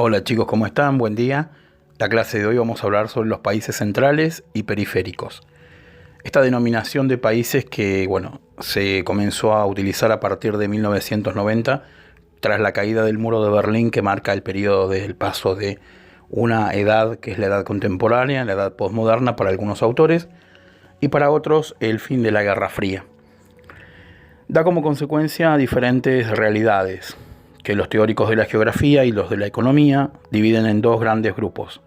Hola chicos, ¿cómo están? Buen día. La clase de hoy vamos a hablar sobre los países centrales y periféricos. Esta denominación de países que, se comenzó a utilizar a partir de 1990 tras la caída del muro de Berlín, que marca el periodo del paso de una edad que es la edad contemporánea, la edad posmoderna para algunos autores, y para otros el fin de la Guerra Fría. Da como consecuencia diferentes realidades que los teóricos de la geografía y los de la economía dividen en dos grandes grupos: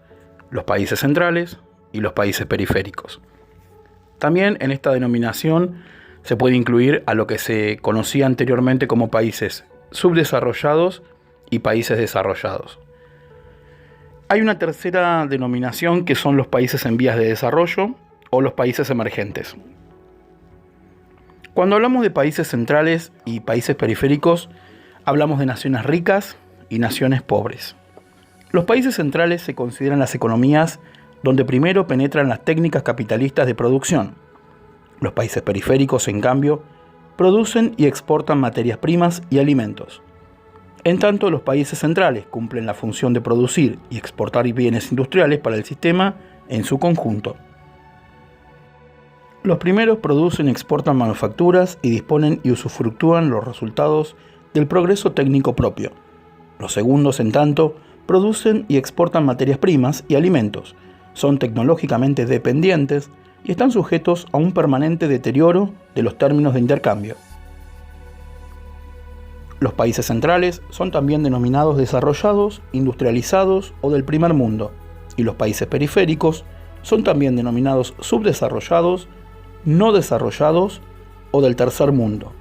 los países centrales y los países periféricos. También en esta denominación se puede incluir a lo que se conocía anteriormente como países subdesarrollados y países desarrollados. Hay una tercera denominación que son los países en vías de desarrollo o los países emergentes. Cuando hablamos de países centrales y países periféricos, hablamos de naciones ricas y naciones pobres. Los países centrales se consideran las economías donde primero penetran las técnicas capitalistas de producción. Los países periféricos, en cambio, producen y exportan materias primas y alimentos. En tanto, los países centrales cumplen la función de producir y exportar bienes industriales para el sistema en su conjunto. Los primeros producen y exportan manufacturas y disponen y usufructúan los resultados del progreso técnico propio. Los segundos, en tanto, producen y exportan materias primas y alimentos, son tecnológicamente dependientes y están sujetos a un permanente deterioro de los términos de intercambio. Los países centrales son también denominados desarrollados, industrializados o del primer mundo, y los países periféricos son también denominados subdesarrollados, no desarrollados o del tercer mundo.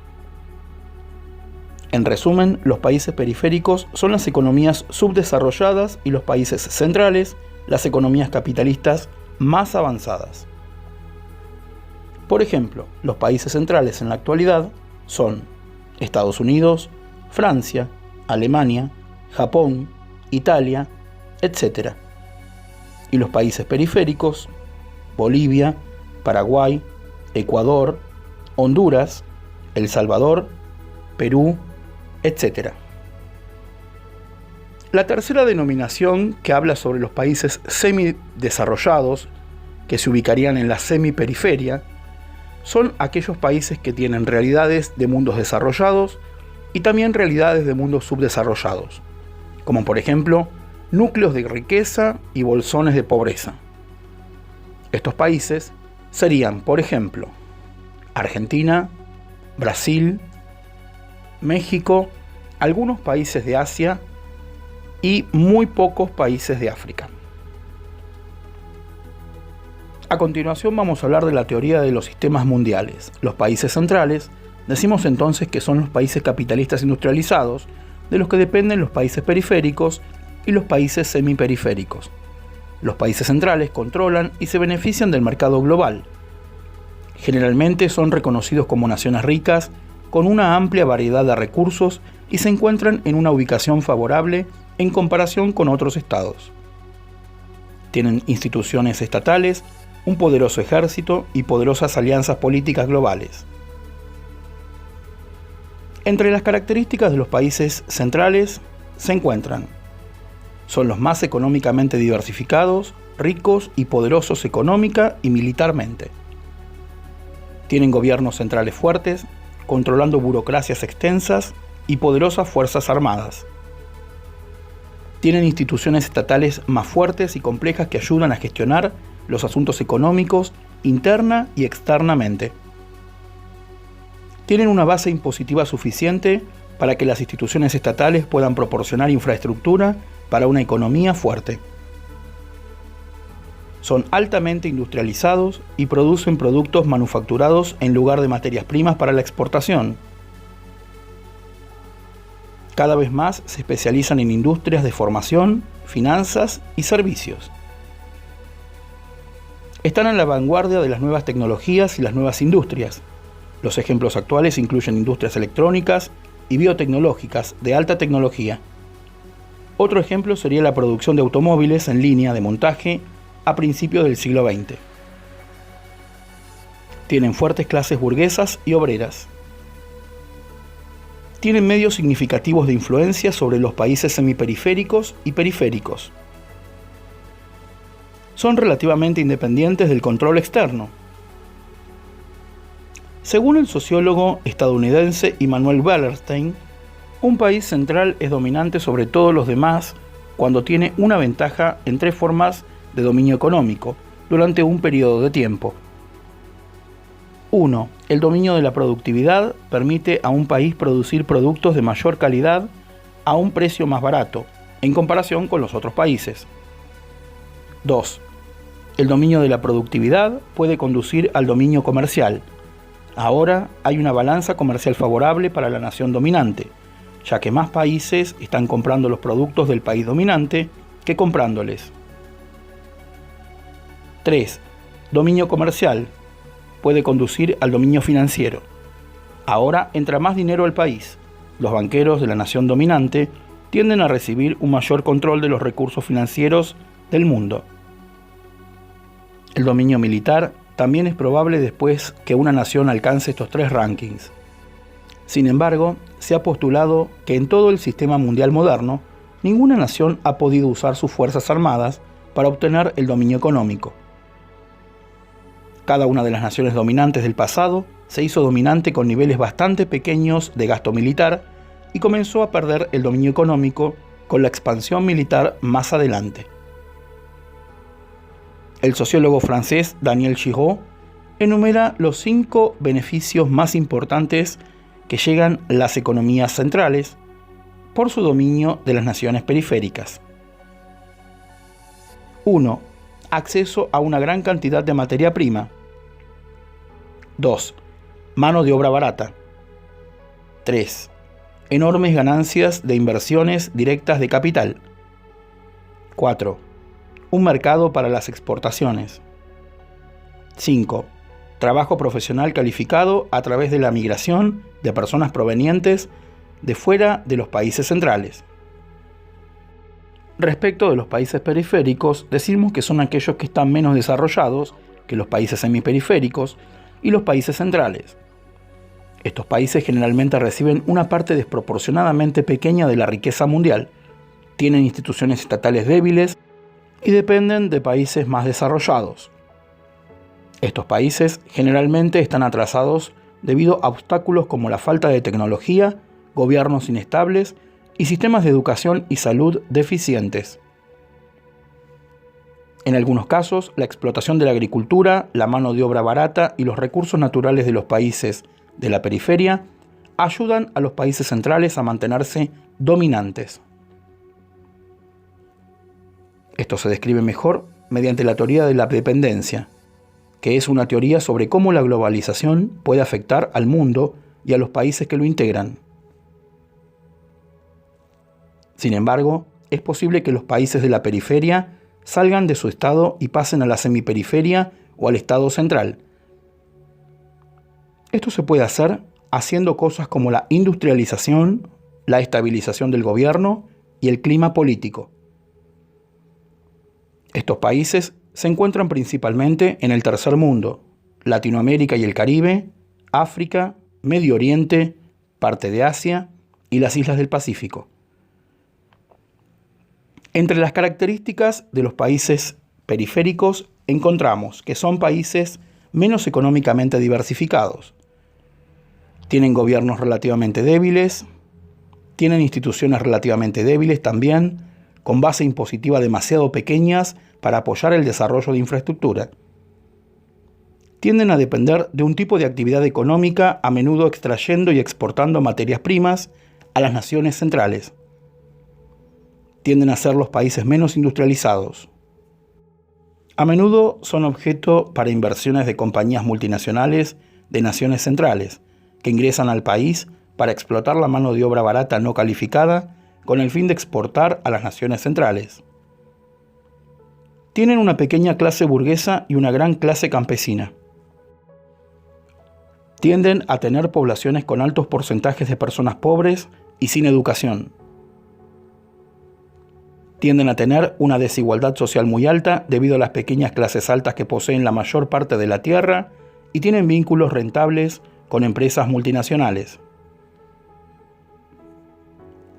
En resumen, los países periféricos son las economías subdesarrolladas y los países centrales, las economías capitalistas más avanzadas. Por ejemplo, los países centrales en la actualidad son Estados Unidos, Francia, Alemania, Japón, Italia, etc. Y los países periféricos, Bolivia, Paraguay, Ecuador, Honduras, El Salvador, Perú, etc. La tercera denominación, que habla sobre los países semidesarrollados, que se ubicarían en la semiperiferia, son aquellos países que tienen realidades de mundos desarrollados y también realidades de mundos subdesarrollados, como por ejemplo núcleos de riqueza y bolsones de pobreza. Estos países serían, por ejemplo, Argentina, Brasil, México, algunos países de Asia y muy pocos países de África. A continuación vamos a hablar de la teoría de los sistemas mundiales. Los países centrales, decimos entonces que son los países capitalistas industrializados, de los que dependen los países periféricos y los países semiperiféricos. Los países centrales controlan y se benefician del mercado global. Generalmente son reconocidos como naciones ricas, con una amplia variedad de recursos y se encuentran en una ubicación favorable en comparación con otros estados. Tienen instituciones estatales, un poderoso ejército y poderosas alianzas políticas globales. Entre las características de los países centrales se encuentran: son los más económicamente diversificados, ricos y poderosos económica y militarmente. Tienen gobiernos centrales fuertes, controlando burocracias extensas y poderosas fuerzas armadas. Tienen instituciones estatales más fuertes y complejas que ayudan a gestionar los asuntos económicos interna y externamente. Tienen una base impositiva suficiente para que las instituciones estatales puedan proporcionar infraestructura para una economía fuerte. Son altamente industrializados y producen productos manufacturados en lugar de materias primas para la exportación. Cada vez más se especializan en industrias de formación, finanzas y servicios. Están en la vanguardia de las nuevas tecnologías y las nuevas industrias. Los ejemplos actuales incluyen industrias electrónicas y biotecnológicas de alta tecnología. Otro ejemplo sería la producción de automóviles en línea de montaje a principios del siglo XX. Tienen fuertes clases burguesas y obreras. tienen medios significativos de influencia sobre los países semiperiféricos y periféricos. Son relativamente independientes del control externo. Según el sociólogo estadounidense Immanuel Wallerstein, un país central es dominante sobre todos los demás cuando tiene una ventaja en 3 formas de dominio económico durante un periodo de tiempo. 1. El dominio de la productividad permite a un país producir productos de mayor calidad a un precio más barato, en comparación con los otros países. 2. El dominio de la productividad puede conducir al dominio comercial. Ahora hay una balanza comercial favorable para la nación dominante, ya que más países están comprando los productos del país dominante que comprándoles. 3. Dominio comercial puede conducir al dominio financiero. Ahora entra más dinero al país. Los banqueros de la nación dominante tienden a recibir un mayor control de los recursos financieros del mundo. El dominio militar también es probable después que una nación alcance estos 3 rankings. Sin embargo, se ha postulado que en todo el sistema mundial moderno, ninguna nación ha podido usar sus fuerzas armadas para obtener el dominio económico. Cada una de las naciones dominantes del pasado se hizo dominante con niveles bastante pequeños de gasto militar y comenzó a perder el dominio económico con la expansión militar más adelante. El sociólogo francés Daniel Giraud enumera los 5 beneficios más importantes que llegan las economías centrales por su dominio de las naciones periféricas. 1. Acceso a una gran cantidad de materia prima. 2. Mano de obra barata. 3. Enormes ganancias de inversiones directas de capital. 4. Un mercado para las exportaciones. 5. Trabajo profesional calificado a través de la migración de personas provenientes de fuera de los países centrales. Respecto de los países periféricos, decimos que son aquellos que están menos desarrollados que los países semiperiféricos y los países centrales. Estos países generalmente reciben una parte desproporcionadamente pequeña de la riqueza mundial, tienen instituciones estatales débiles y dependen de países más desarrollados. Estos países generalmente están atrasados debido a obstáculos como la falta de tecnología, gobiernos inestables y sistemas de educación y salud deficientes. En algunos casos, la explotación de la agricultura, la mano de obra barata y los recursos naturales de los países de la periferia ayudan a los países centrales a mantenerse dominantes. Esto se describe mejor mediante la teoría de la dependencia, que es una teoría sobre cómo la globalización puede afectar al mundo y a los países que lo integran. Sin embargo, es posible que los países de la periferia salgan de su estado y pasen a la semiperiferia o al estado central. Esto se puede hacer haciendo cosas como la industrialización, la estabilización del gobierno y el clima político. Estos países se encuentran principalmente en el tercer mundo, Latinoamérica y el Caribe, África, Medio Oriente, parte de Asia y las islas del Pacífico. Entre las características de los países periféricos encontramos que son países menos económicamente diversificados. Tienen gobiernos relativamente débiles, tienen instituciones relativamente débiles también, con base impositiva demasiado pequeñas para apoyar el desarrollo de infraestructura. Tienden a depender de un tipo de actividad económica, a menudo extrayendo y exportando materias primas a las naciones centrales. Tienden a ser los países menos industrializados. A menudo son objeto para inversiones de compañías multinacionales de naciones centrales, que ingresan al país para explotar la mano de obra barata no calificada con el fin de exportar a las naciones centrales. Tienen una pequeña clase burguesa y una gran clase campesina. Tienden a tener poblaciones con altos porcentajes de personas pobres y sin educación. Tienden a tener una desigualdad social muy alta debido a las pequeñas clases altas que poseen la mayor parte de la tierra y tienen vínculos rentables con empresas multinacionales.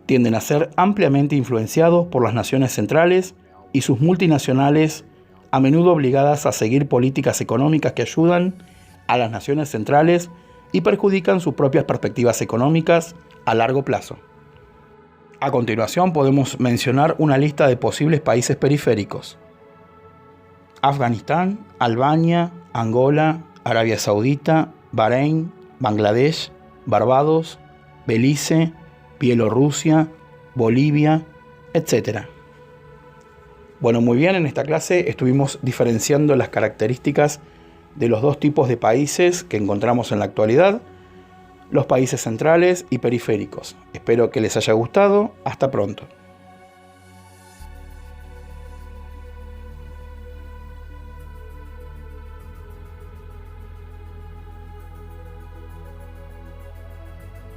tienden a ser ampliamente influenciados por las naciones centrales y sus multinacionales, a menudo obligadas a seguir políticas económicas que ayudan a las naciones centrales y perjudican sus propias perspectivas económicas a largo plazo. A continuación podemos mencionar una lista de posibles países periféricos: Afganistán, Albania, Angola, Arabia Saudita, Bahrein, Bangladesh, Barbados, Belice, Bielorrusia, Bolivia, etc. Bueno, muy bien, en esta clase estuvimos diferenciando las características de los dos tipos de países que encontramos en la actualidad, los países centrales y periféricos. Espero que les haya gustado. Hasta pronto.